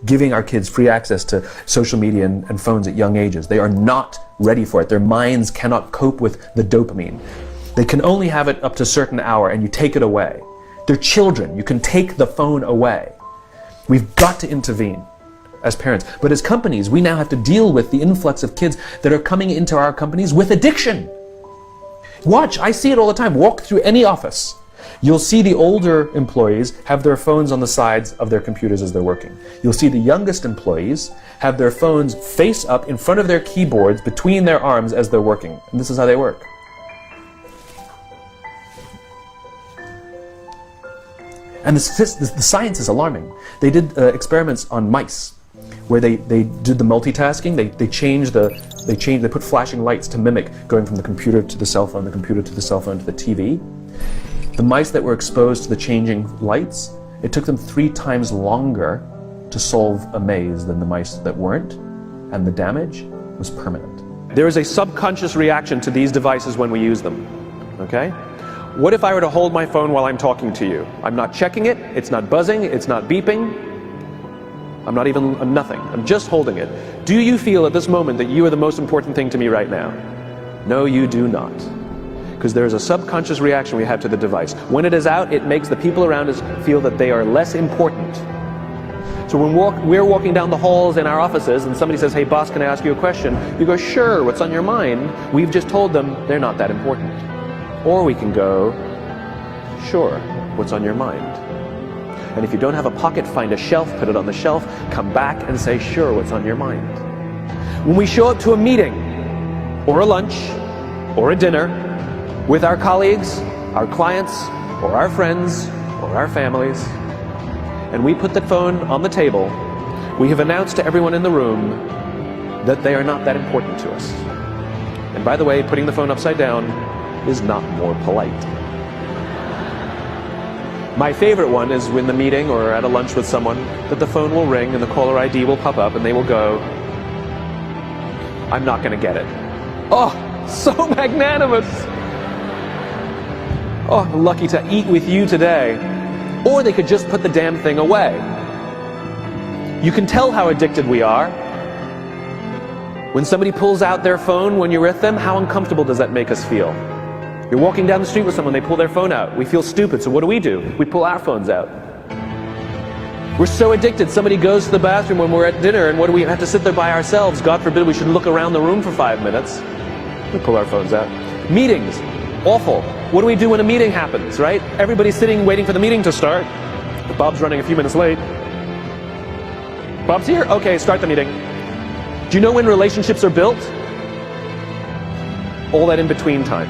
giving our kids free access to social media and phones at young ages. They are not ready for it. Their minds cannot cope with the dopamine. They can only have it up to a certain hour, and you take it away. They're children. You can take the phone away. We've got to intervene as parents. But as companies, we now have to deal with the influx of kids that are coming into our companies with addiction. Watch, I see it all the time. Walk through any office. You'll see the older employees have their phones on the sides of their computers as they're working. You'll see the youngest employees have their phones face up in front of their keyboards between their arms as they're working. And this is how they work. And the science is alarming. They did experiments on mice where they did the multitasking. They put flashing lights to mimic going from the computer to the cell phone, the computer to the cell phone to the TV. The mice that were exposed to the changing lights, it took them 3 times longer to solve a maze than the mice that weren't, and the damage was permanent. There is a subconscious reaction to these devices when we use them, okay? What if I were to hold my phone while I'm talking to you? I'm not checking it, it's not buzzing, it's not beeping, I'm nothing, I'm just holding it. Do you feel at this moment that you are the most important thing to me right now? No, you do not. Because there is a subconscious reaction we have to the device. When it is out, it makes the people around us feel that they are less important. So when we're walking down the halls in our offices and somebody says, hey boss, can I ask you a question? You go, sure, what's on your mind? We've just told them they're not that important. Or we can go, sure, what's on your mind? And if you don't have a pocket, find a shelf, put it on the shelf, come back and say, sure, what's on your mind? When we show up to a meeting, or a lunch, or a dinner, with our colleagues, our clients, or our friends, or our families, and we put the phone on the table, we have announced to everyone in the room that they are not that important to us. And by the way, putting the phone upside down is not more polite. My favorite one is when the meeting or at a lunch with someone that the phone will ring and the caller ID will pop up and they will go, I'm not going to get it. Oh, so magnanimous. Oh, I'm lucky to eat with you today. Or they could just put the damn thing away. You can tell how addicted we are. When somebody pulls out their phone when you're with them, how uncomfortable does that make us feel? You're walking down the street with someone, they pull their phone out. We feel stupid, so what do? We pull our phones out. We're so addicted. Somebody goes to the bathroom when we're at dinner, and what do we have to sit there by ourselves? God forbid we should look around the room for 5 minutes. We pull our phones out. Meetings, awful. What do we do when a meeting happens, right? Everybody's sitting waiting for the meeting to start. Bob's running a few minutes late. Bob's here? Okay, start the meeting. Do you know when relationships are built? All that in between time.